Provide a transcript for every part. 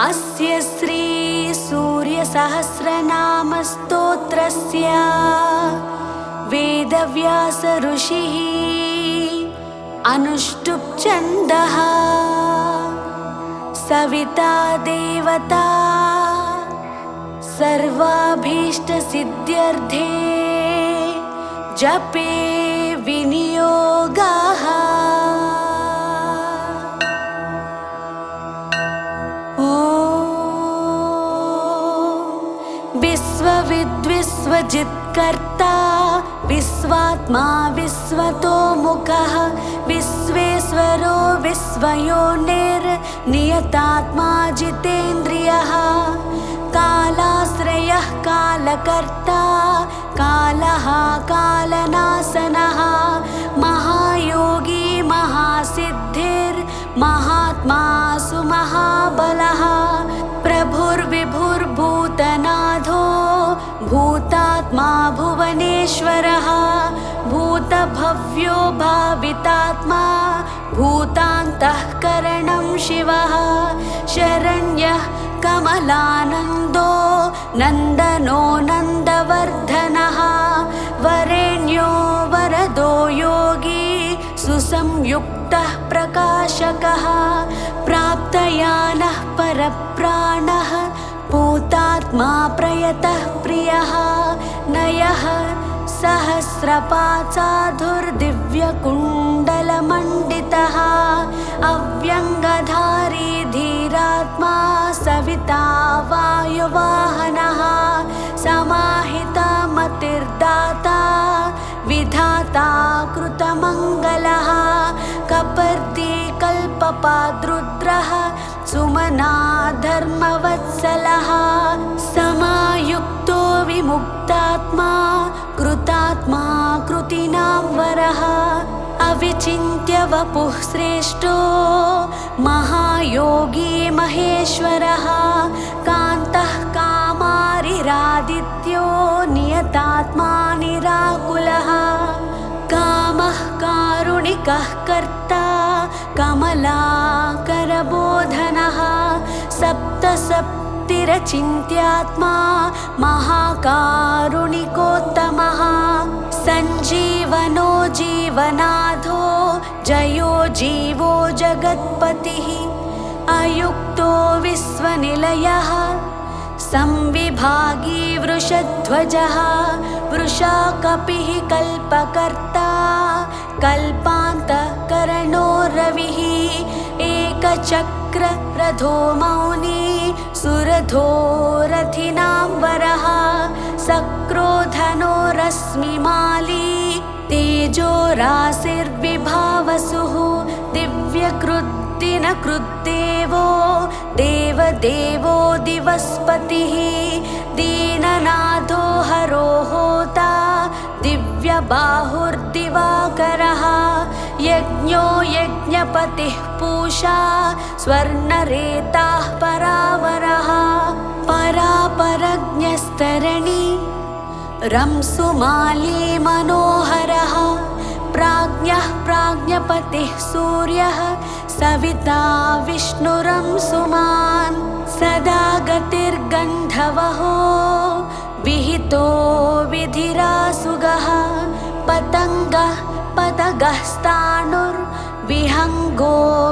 अस्य श्री सूर्यसहस्रनाम स्तोत्रस्य वेदव्यास ऋषिः अनुष्टुप् छन्दः सविता देवता सर्वाभीष्टसिद्ध्यर्थे जपे विनियोगः। विश्वविद्विश्वजित्कर्ता विश्वात्मा विश्वतोमुखः विश्वेश्वरो विश्वयोनिर्नियतात्मा जितेन्द्रियः कालाश्रयः कालकर्ता कालः कालनाशनः महायोगी महासिद्धिर्महात्मा सुमहाबलः प्रभुर्विभुर्भूतनाथो भूतात्मा भुवनेश्वरः भूतभव्यो भावितात्मा भूतान्तःकरणं शिवः शरण्यः कमलानन्दो नन्दनो नन्दवर्धनः वरेण्यो वरदो योगी सुसंयुक्तः प्रकाशकः प्राप्तयानः परप्राणः भूतात्मा प्रयतः प्रियः नयः सहस्रपाचाधुर्दिव्यकुण्डलमण्डितः अव्यङ्गधारी धीरात्मा सविता वायुवाहनः समाहिता मतिर्दाता विधाता कृतमङ्गलः कपर्दी कल्पपाद्रुद्रः सुमना धर्मवत्सलः समायुक्तो विमुक्तात्मा कृतात्मा कृतिनां वरः अविचिन्त्य वपुः श्रेष्ठो महायोगी महेश्वरः कान्तः कामारिरादित्यो नियतात्मा निराकुलः कामः कारुणिकः कर्ता कमलाकरबोधनः सप्तसप्तिरचिन्त्यात्मा महाकारुणिकोत्तमः सञ्जीवनो जीवनाथो जयो जीवो जगत्पतिः अयुक्तो विश्वनिलयः संविभागी वृषध्वजः वृषाकपिः कल्पकर्ता कल्पान्तकरणो रविः एकचक्ररथो मौनी सुरथो रथिनां वरः सक्रोधनो रश्मिमाली तेजो राशिर्विभावसुः दिव्यकृद्दिनकृद्देवो देवदेवो दिवस्पतिः दीननाथो हरो होता दिव्यबाहुर्दिवाकरः यज्ञो यज्ञपतिः पूषा स्वर्णरेताः परावरः परापरज्ञस्तरणी रंसुमाली मनोहरः प्राज्ञः प्राज्ञपतिः सूर्यः सविता विष्णुरंसुमान् सदा गतिर्गन्धवहो विहितो विधिरासुगः पतङ्गः पतगः स्थाणुर्विहङ्गो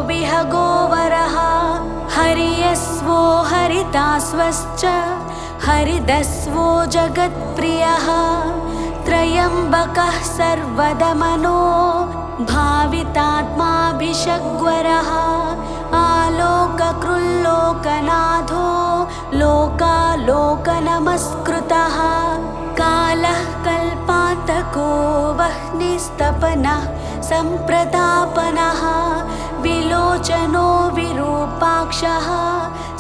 विहगो वरः हरियस्वो हरितास्वश्च हरिदस्वो जगत्प्रियः त्रयम्बकः सर्वदमनो भावितात्माभिषग्वरः आलोककृल्लोकनाथो लोकालोकनमस्कृतः कालः कल्पान्तको वह्निस्तपनः सम्प्रतापनः विलोचनो विरूपाक्षः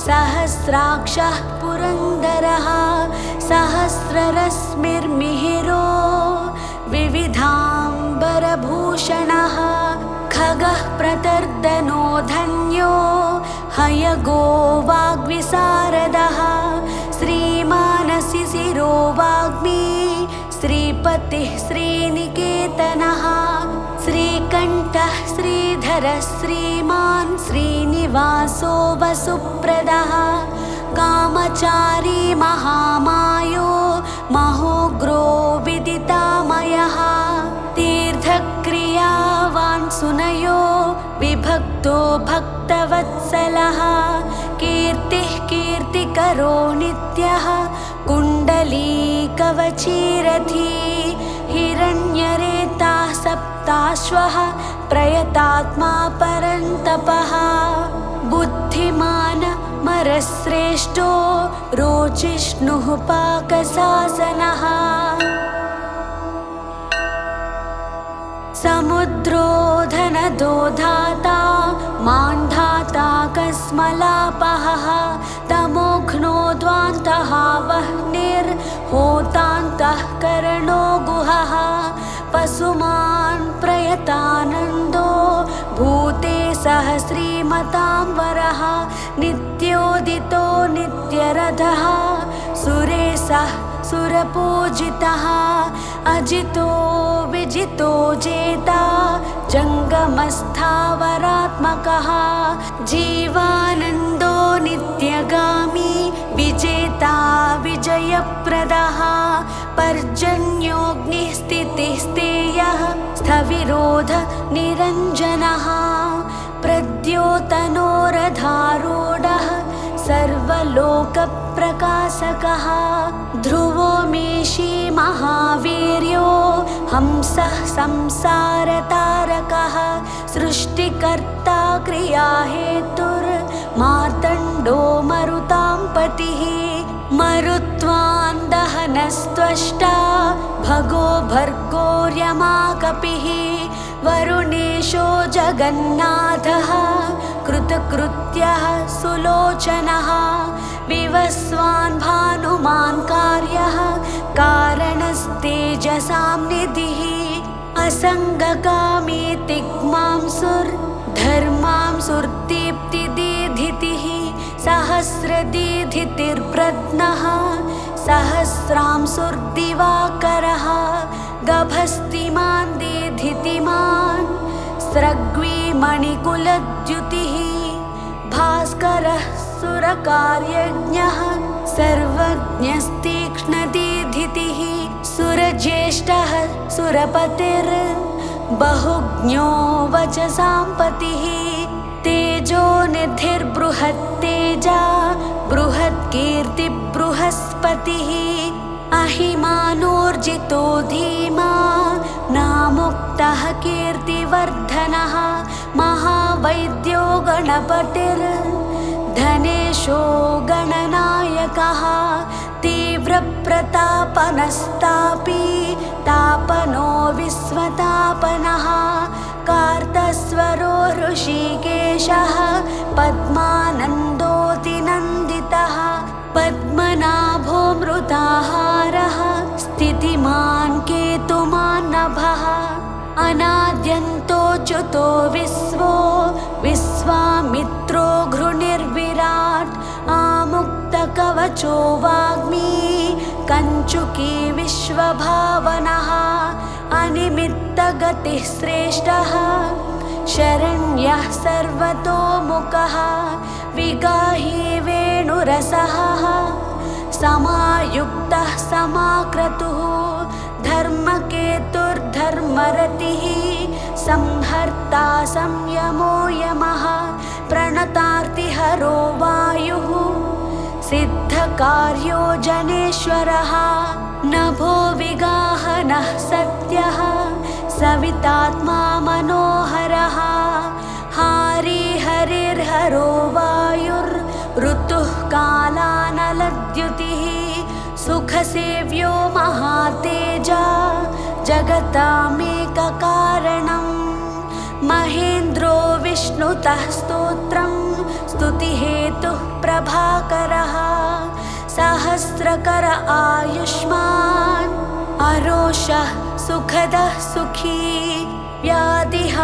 सहस्राक्षः पुरन्दरः सहस्ररश्मिर्मिहिरो विविधाम्बरभूषणः खगः प्रतर्दनो धन्यो हयगो वाग्विशारदः श्रीमानसि शिरो वाग्मी श्रीपतिः श्रीनिकेतनः श्रीकण्ठः श्रीधर वरः श्रीमान् श्रीनिवासो वसुप्रदः कामचारी महामायो महोग्रो विदितामयः तीर्थक्रियावान् सुनयो विभक्तो भक्तवत्सलः कीर्तिः कीर्तिकरो नित्यः कुण्डलीकवचीरथी हिरण्यरेताः सप्ताश्वः प्रयतात्मा परन्तपः बुद्धिमान् मरश्रेष्ठो रोचिष्णुः पाकशासनः समुद्रो धनदो धाता मान्धाता कस्मलापहः तमोघ्नो द्वान्तः वह्निर्होतान्तः करणो गुहः पशुमान् प्रयतानन्दो भूते सह श्रीमतां वरः नित्योदितो नित्यरथः सुरेशः सुरपूजितः अजितो विजितो जेता जङ्गमस्थावरात्मकः जीवानन्दो नित्यगामी विजेता विजयप्रदः पर्जन्योऽग्निः स्थितिस्तेयः स्थविरोध निरञ्जनः प्रद्योतनोरधारूढः सर्वलोकप्रकाशकः ध्रुवो मेषी महावीर्यो हंसः संसारतारकः सृष्टिकर्ता क्रियाहेतुर्मार्तण्डो मरुतां पतिः मरुत्वान् दहनस्त्वष्टा भगो भर्गोर्यमाकपिः वरुणेशो जगन्नाथः कृतकृत्यः सुलोचनः विवस्वान् भानुमान् कार्यः कारणस्तेजसां निधिः असङ्गकामी तिग्मांसुर्धर्मांसुर्दीप्तिदीधितिः सहस्रदीधितिर्ब्रध्नः सहस्रांसुर्दिवाकरः गभस्तिमान् दीधितिमान् स्रग्वी मणिकुलद्युतिः भास्करः सुरकार्यज्ञः सर्वज्ञस्तीक्ष्णदीधितिः सुरज्येष्ठः सुरपतिर्बहुज्ञो वचसां पतिः तेजोनिधिर्बृहत्तेजा बृहत्कीर्तिबृहस्पतिः अहिमानोर्जितो धीमा नामुक्तः कीर्तिवर्धनः महावैद्यो गणपतिर्धनेशो गणनायकः तीव्रप्रतापनस्तापी तापनो विश्वतापनः कार्तस्वरो ऋषिकेशः पद्मानन्दोऽतिनन्दितः पद्मनाभो मृताहारः स्थितिमान् केतुमान्नभः अनाद्यन्तोच्युतो विश्वो विश्वामित्रो घृणिर्विराट् आमुक्तकवचो वाग्मी कञ्चुकी विश्वभावनः अनिमित्तगतिः श्रेष्ठः शरण्यः सर्वतोमुखः विगाही वेणुरसः समायुक्तः समाक्रतुः धर्मकेतुर्धर्मरतिः संहर्ता संयमो यमः प्रणतार्तिहरो वायुः सिद्धकार्यो जनेश्वरः नभो विगाहनः सत्यः सवितात्मा मनोहरः हारी हरिर्हरो वायुर्ऋतुः कालानलद्युतिः सुखसेव्यो महातेजा जगतामेककारणम् महेन्द्रो विष्णुतः स्तोत्रं स्तुतिहेतुः प्रभाकरः सहस्रकर आयुष्मान् अरोषः सुखदः सुखी व्याधिः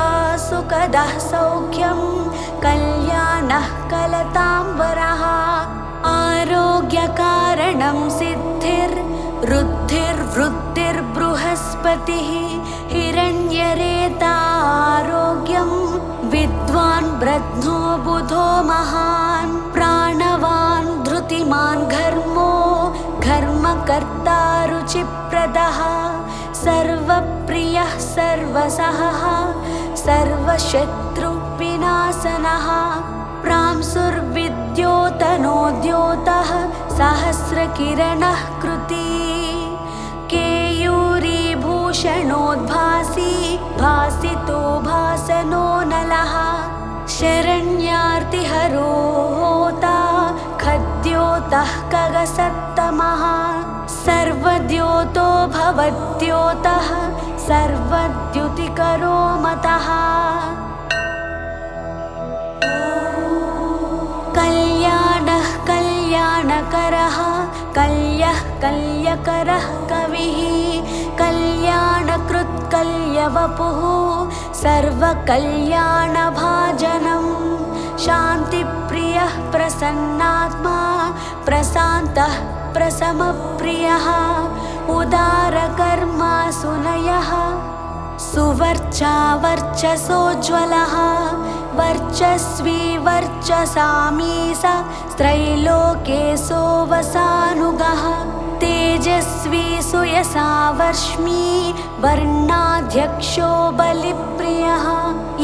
सुखदः सौख्यं कल्याणः कलताम्बरः आरोग्यकारणं सिद्धिर्वृद्धिर्बृहस्पतिः हिरण्यरेता आरोग्यं विद्या क्रोधो महान् प्राणवान् धृतिमान् घर्मो घर्मकर्ता रुचिप्रदः सर्वप्रियः सर्वसहः सर्वशत्रुविनाशनः प्रांसुर्विद्योतनोद्योतः सहस्रकिरणः कृती केयूरीभूषणोद्भासी भासितो भासनो नलः शरण्यार्तिहरो होता खद्योतः खगसत्तमः सर्वद्योतो भवद्योतः सर्वद्युतिकरो मतः कल्याणः कल्याणकरः कल्यः कल्यकरः कविः कल्याणकृत् कल्यवपुः सर्वकल्याणभाजनम् शान्तिप्रियः प्रसन्नात्मा प्रशान्तः प्रशमप्रियः उदारकर्मा सुनयः सुवर्चा वर्चसोज्ज्वलः वर्चस्वी वर्चसामीस त्रैलोकेशो वसानुगः तेजस्वी सुयसा वर्ष्मी वर्णाध्यक्षो बलिप्रियः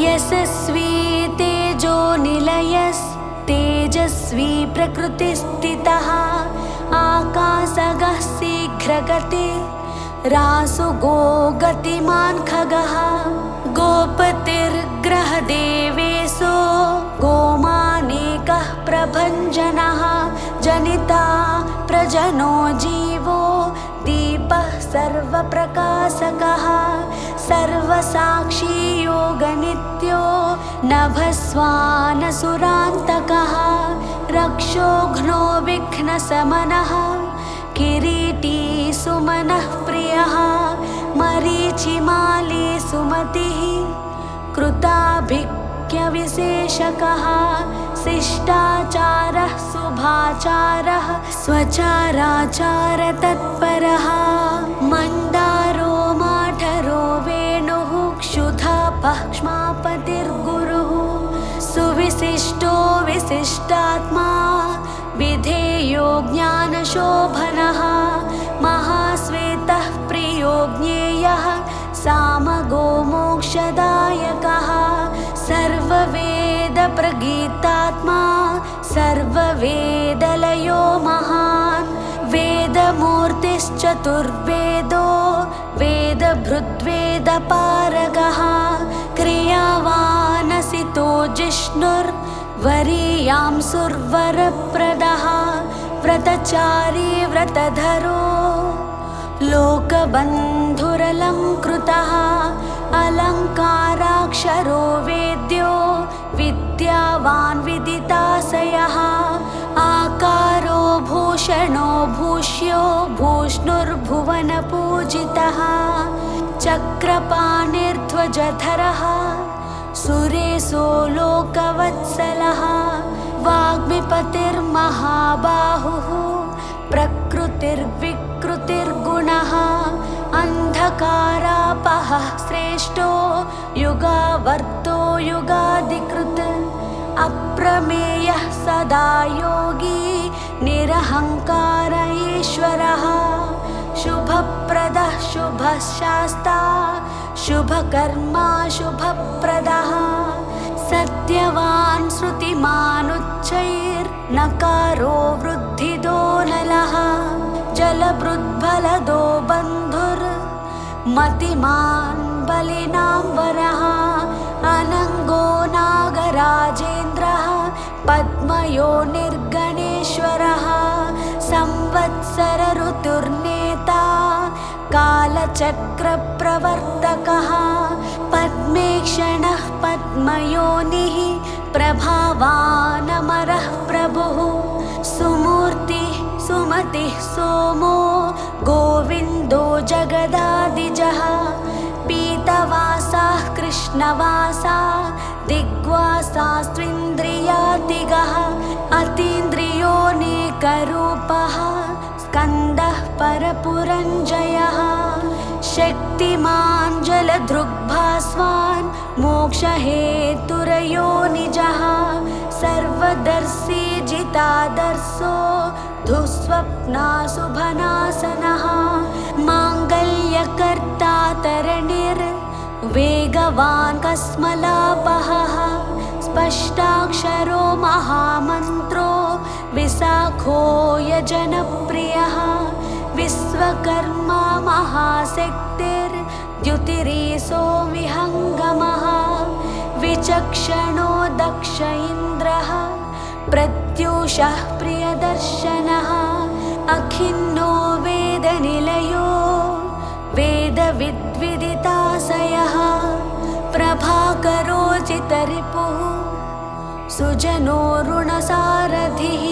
यशस्वी तेजो निलयस्तेजस्वी प्रकृतिस्थितः आकाशगः शीघ्रगति रासुगो गतिमान् खगः गोपतिर्ग्रहदेवेशो गोमानेकः प्रभञ्जनः जनिता प्रजनो जीवो दीपः सर्वप्रकाशकः सर्वसाक्षी योगनित्यो नभस्वानसुरान्तकः रक्षोघ्नो विघ्नशमनः किरीटी सुमनः प्रियः मरीचिमाली सुमतिः कृताभिज्ञविशेषकः शिष्टाचारः शुभाचारः स्वचाराचारतत्परः मन्दारो माठरो वेणुः क्षुधापः क्ष्मापतिर्गुरुः सुविशिष्टो विशिष्टात्मा विधेयो ज्ञानशोभनः महाश्वेतः प्रियो ज्ञेयः सामगो मोक्षदायकः सर्ववेदप्रगीतात्मा सर्ववेदलयो महान् वेदमूर्तिश्चतुर्वेदो वेदभृद्वेदपारगः क्रियावानसितो जिष्णुर्वरीयां सुरवरप्रदः व्रतचारी व्रतधरो लोकबन्धुरलङ्कृतः अलङ्काराक्षरो वेद्यो विद्यावान् विदिताशयः आकारो भूषणो भूष्यो भूष्णुर्भुवनपूजितः चक्रपाणिर्ध्वजधरः सुरेशो लोकवत्सलः वाग्मिपतिर्महाबाहुः प्रकृतिर्विकृतिर्गुणः अन्धकारापहः श्रेष्ठो युगावर्तो युगादिकृत् अप्रमेयः सदा योगी निरहङ्कार ईश्वरः शुभप्रदः शुभशास्ता शुभकर्मा शुभप्रदः सत्यवान् श्रुतिमानुच्चैर्नकारो वृद्धिदो नलः जलभृद्बलदो बन्धुर्मतिमान् बलिनां वरः अनङ्गो नागराजेन्द्रः पद्मयो निर्गणेश्वरः संवत्सर ऋतुर्नेता कालचक्रप्रवर्तकः पद्मेक्षणः पद्मयोनिः प्रभावानमरः प्रभुः सुमूर्तिः सुमतिः सोमो गोविन्दो जगदादिजः पीतवासाः कृष्णवासा दिग्वासास्त्विन्द्रियातिगः अतीन्द्रियोऽनेकरूपः स्कन्दः परपुरञ्जयः शक्तिमान् जलधृग्भास्वान् मोक्षहेतुरयो निजः स सर्वदर्शी जितादर्शो दुःस्वप्ना शुभनासनः माङ्गल्यकर्ता तरणिर्वेगवान् कस्मलापहः स्पष्टाक्षरो महामन्त्रो विशाखो यजनप्रियः विश्वकर्मा महाशक्तिर्द्युतिरीशो विहङ्गमः विचक्षणो दक्ष इन्द्रः प्रत्यूषः प्रियदर्शनः अखिन्नो वेदनिलयो वेदविद्विदिताशयः प्रभाकरोचितरिपुः सुजनो ऋणसारथिः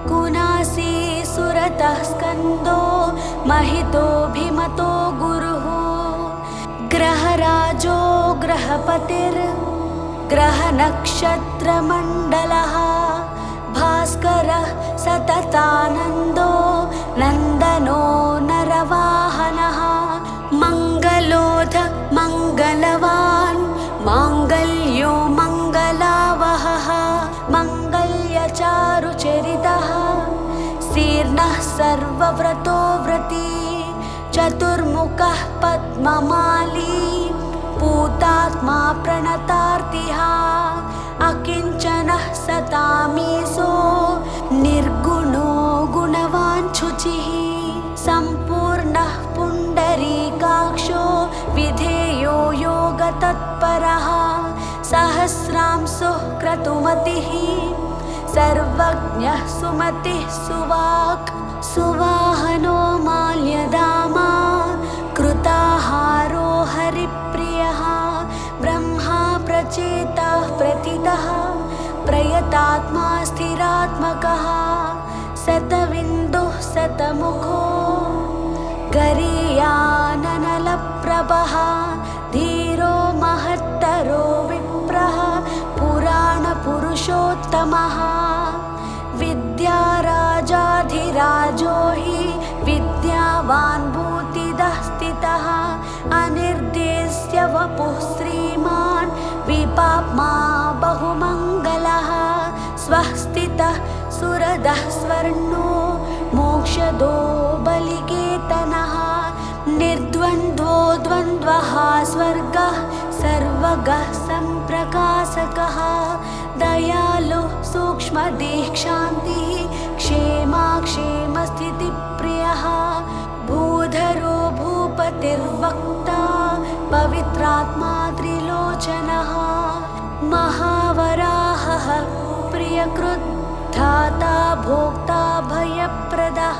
कुनासी सुरतः स्कन्दो महितोऽभिमतो गुरुः ग्रहराजो ग्रहनक्षत्रमण्डलः भास्करः सततानन्दो नन्दनो नरवाहनः मङ्गलोध मङ्गलवान् माङ्गल्यो मङ्गलावहः मङ्गल्यचारुचरितः शीर्णः सर्वव्रतो व्रती चतुर्मुखः पद्ममाली पूतात्मा प्रणतार्तिः अकिञ्चनः सतामीशो निर्गुणो गुणवान् शुचिः सम्पूर्णः पुण्डरीकाक्षो विधेयो योगतत्परः सहस्रांशुः क्रतुमतिः सर्वज्ञः सुमतिः सुवाक् सुवाहनो माल्यदामा कृताहारो हरिप्रियः ब्रह्मा प्रचेताः प्रतितः प्रयतात्मा स्थिरात्मकः शतविन्दुः शतमुखो गरीयाननलप्रभः धीरो महत्तरो विप्रः पुराणपुरुषोत्तमः विद्याराजाधिराजो हि विद्यावान् भूतिदः स्थितः अनिर्देश्य वपुः श्रीमान् विपाप्मा बहुमङ्गलः स्वस्तितः सुरदः स्वर्णो मोक्षदो बलिकेतनः निर्द्वन्द्वो द्वन्द्वः स्वर्गः सर्वगः सम्प्रकाशकः दयालुः सूक्ष्मदीक्षान्तिः क्षेमस्थितिप्रियः भूधरो भूपतिर्वक्ता पवित्रात्मा त्रिलोचनः महावराहः प्रियकृत् धाता भोक्ता भयप्रदः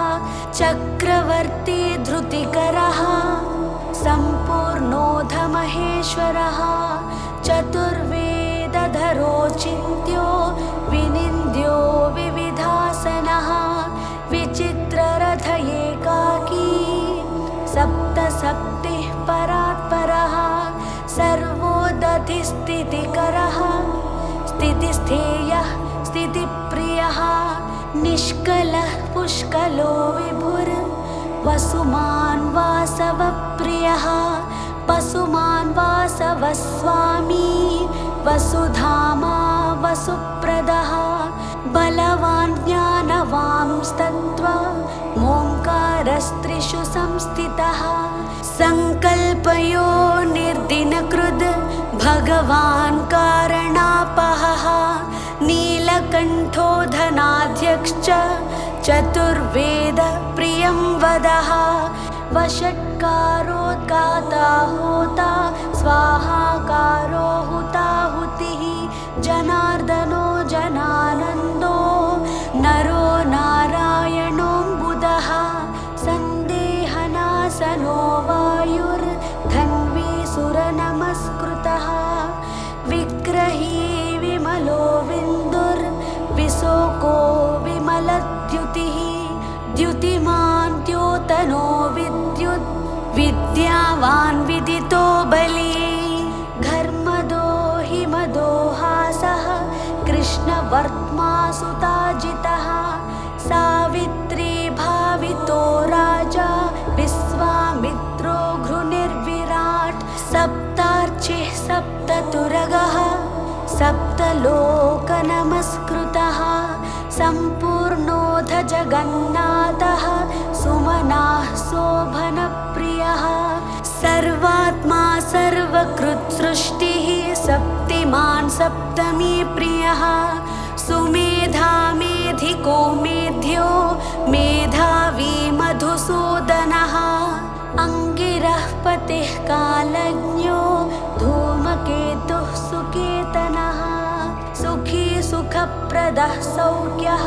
चक्रवर्ती धृतिकरः सम्पूर्णोऽधमहेश्वरः चतुर्वेदधरो चिन्त्यो विनिन्द्यो विविधासनः विचित्ररथ एकाकी सप्तसप्तिः परात्परः सर्वोदधिस्थितिकरः स्थितिस्थेयः स्थितिप्रियः निष्कलः पुष्कलो विभुर् वसुमान् वासवप्रियः पशुमान् वासवस्वामी वसुधामा वसुप्रदः बलवान् ज्ञानवांस्तत्त्वा मोङ्कारस्त्रिषु संस्थितः सङ्कल्पयो निर्दिनकृद् भगवान् कारणापहः नीलकण्ठो धनाध्यक्षश्च चतुर्वेद प्रियं वदः वषट्कारोद्गाता होता स्वाहाकारो हुताहुतिः जनार्दनो जनानन्दो नरो नारायणोऽम्बुदः सन्देहनाशनो वायुर्धन्वी सुरनमस्कृतः विग्रही विमलो विन्दुर्विशोको विमलद्युतिः द्युतिमान् द्योतनो विद्युत् विद्यावान् विदितो बली घर्मदो हिमदो हासः कृष्णवर्त्मा सुताजितः सावित्री भावितो राजा विश्वामित्रो घृणिर्विराट् सप्तार्चिः नमस्कृतः सम्पूर्णोऽथ जगन्नाथः सुमनाः शोभनप्रियः सर्वात्मा सर्वकृत्सृष्टिः शक्तिमान् सप्तमी प्रियः सुमेधा मेधिको मेध्यो मेधावी मधुसूदनः अंगिरः पतिः कालज्ञो धूमकेतुः सुकेतनः सुखी सुखप्रदः सौख्यः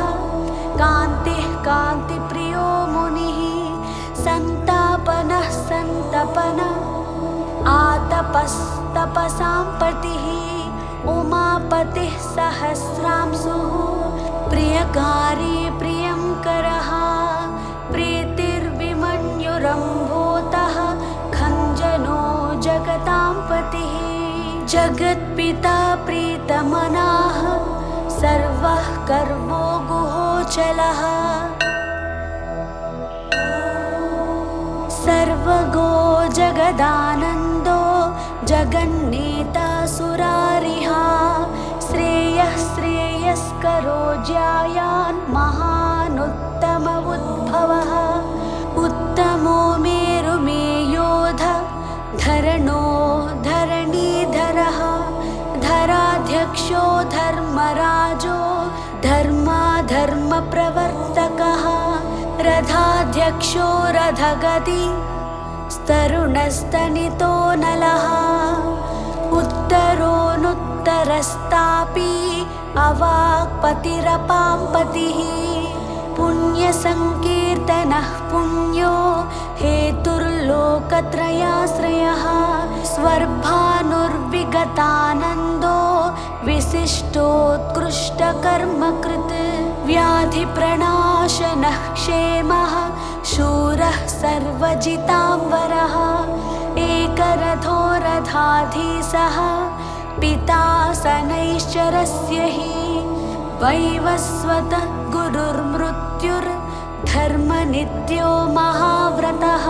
कान्तिः कान्तिप्रियो मुनिः सन्तापनः सन्तपन आतपस्तपसां पतिः उमापतिः सहस्रांशुः प्रियकारी प्रियङ्करः प्रीतिर्विमन्युरम्भोतः खञ्जनो जगतां पतिः जगत्पिता प्रीतमनाः सर्वः कर्मो गुहोचलः सर्वगो जगदानन्दो जगन्नेता सुरारिः श्रेयः श्रेयस्करो ज्यायान् महानुत्तम उद्भवः उत्तमो मेरुमेयोध धरणो धरणीधरः धराध्यक्षो धर्मराजो धर्माधर्मप्रवर्तकः रथाध्यक्षो रथगति स्तरुणस्तनितो नलः उत्तरोऽनुत्तरस्तापि अवाक्पतिरपां पतिः पुण्यसङ्कीर्तनः पुण्यो हेतुर्लोकत्रयाश्रयः स्वर्भानुर्विगतानन्दो विशिष्टोत्कृष्टकर्मकृत् व्याधिप्रणाशनः क्षेमः शूरः सर्वजिताम्बरः एकरथो रथाधीशः पिता शनैश्चरस्य हि वैवस्वतः गुरुर्मृत्युर्धर्मनित्यो महाव्रतः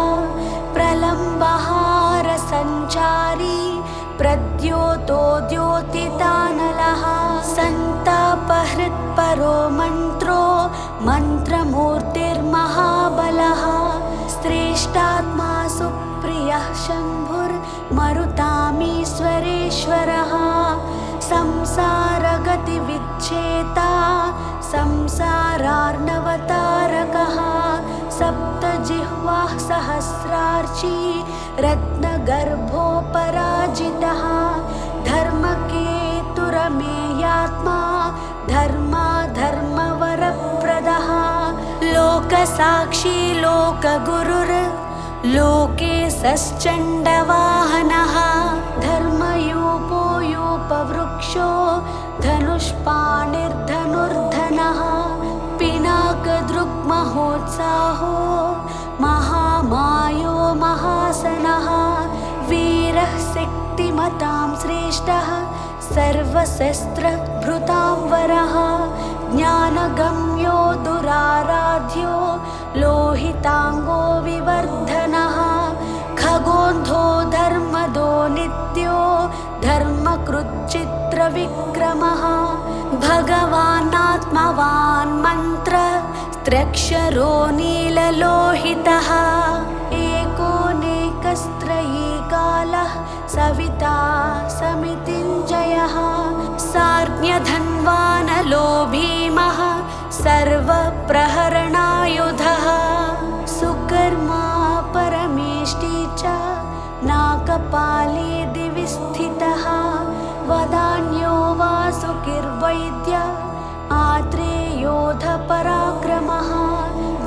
प्रलम्बहारसञ्चारी प्रद्योतो द्योतितानलः सन्तापहृत्परो मन्त्रो मन्त्रमूर्तिर्महाबलः श्रेष्ठात्मा सुप्रियः शम्भुर्मरुतामीश्वरेश्वरः संसारगतिविच्छेता संसारार्णवतारकः सप्तजिह्वाः सहस्रार्ची रत्नगर्भोपराजितः धर्मकेतुरमेयात्मा धर्माधर्मवरप्रदः लोकसाक्षी लोकगुरुर् लोकेशश्चण्डवाहनः धर्मयूपो यूपवृक्षो धनुष्पाणिर्धनुर्धनः पिनाकदृग्महोत्साहो महामायो महासनः वीरः शक्तिमतां श्रेष्ठः सर्वशस्त्रभृतांवरः ज्ञानगम्यो दुराराध्यो लोहितांगो विवर्धनः खगोन्धो धर्मदो नित्यो धर्मकृच्चित्रविक्रमः भगवानात्मवान् मन्त्र त्र्यक्षरो नीललोहितः एकोनेकस्त्रयी कालः सविता समितिञ्जयः सार्ज्ञधन्वानलो भीमः सर्वप्रहरणायुधः सुकर्मा परमेष्टि च नाकपाली दिवि स्थितः वदान्यो वासुकिर्वैद्य आत्रेयोधपराक्रमः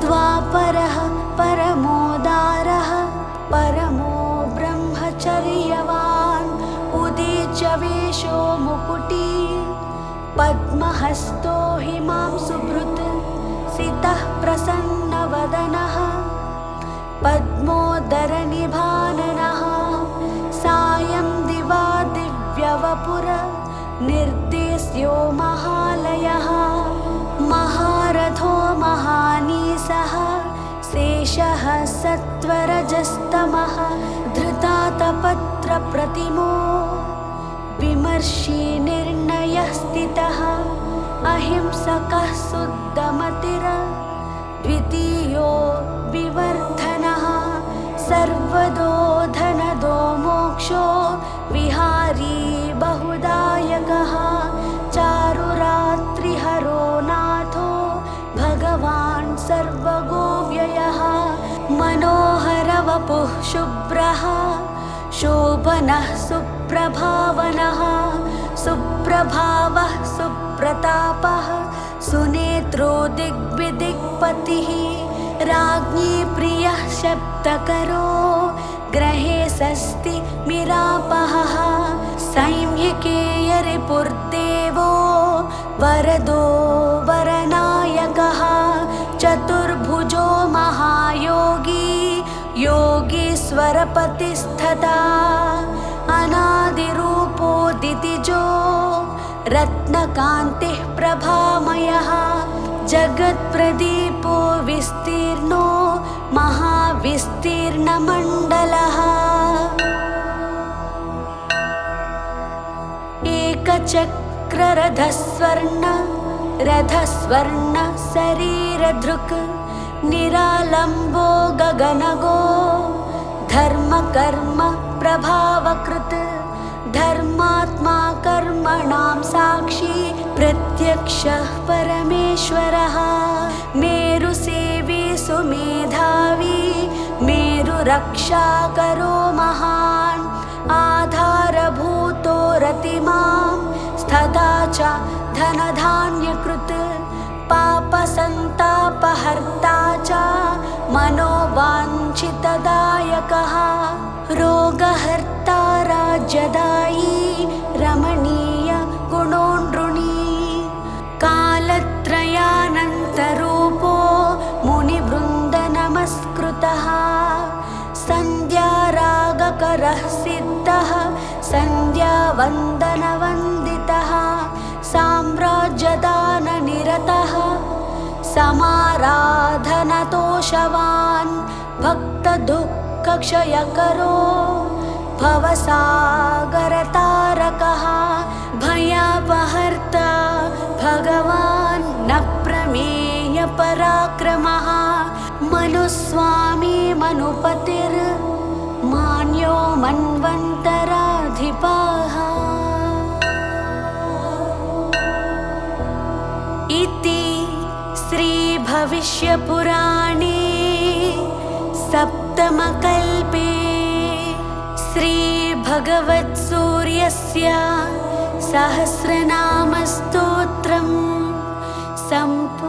द्वापरः परमोदारः परमो ब्रह्मचर्यवान् उदीच्य वेशो मुकुटी पद्महस्तो हिमांशुभृत् सितः प्रसन्नवदनः पद्मोदरनिभाननः सायं दिवा दिव्यवपुर निर्देश्यो महालयः महारथो महानीसः शेषः सत्वरजस्तमः धृतातपत्रप्रतिमो विमर्शी निर्णयः स्थितः अहिंसकः शुद्धमतिर् द्वितीयो विवर्धनः सर्वदो धनदो मोक्षो विहारी बहुदायकः चारुरात्रिहरो नाथो भगवान् सर्वगोव्ययः मनोहरवपुः शुभ्रः शोभनः सुप्रभावनः सुप्रभावः सुप्रतापः सुनेत्रो दिग्विदिक्पतिः राज्ञी प्रियः शब्दकरो ग्रहे षष्टि मिरापहः सैम्यके रिपुर्देवो वरदो वरनायकः चतुर्भुजो महायोगी योगीश्वरपतिस्तथा अनादिरूपोदितिजो रत्नकान्तिः प्रभामयः जगत्प्रदीपो विस्तीर्णो महाविस्तीर्णमण्डलः एकचक्ररथस्वर्ण रथस्वर्ण शरीरधृक् निरालम्बो गगनगो धर्मकर्म प्रभावकृत् धर्मात्मा कर्मणां साक्षी प्रत्यक्षः परमेश्वरः मेरुसेवी सुमेधावी मेरुरक्षाकरो महान् आधारभूतो रतिमां स्थता च धनधान्यकृत् पापसन्तापहर्ता च मनोवाञ्छितदायकः रोगहर्ता राज्यदायी रमणीय गुणोऽनृणी कालत्रयानन्तरूपो मुनिवृन्दनमस्कृतः सन्ध्यारागकरः सिद्धः सन्ध्यावन्दनवन्दितः साम्राज्यदाननिरतः समाराधनतोषवान् भक्तदुःखक्षयकरो भवसागरतारकः भयापहर्ता भगवान् न प्रमेयपराक्रमः मनुस्वामी मनुपतिर्मान्यो मन्वन्तराधिपः इति श्रीभविष्यपुराणे सप्तमकल्पे श्रीभगवत्सूर्यस्य सहस्रनामस्तोत्रम् सम्पूर्णम्।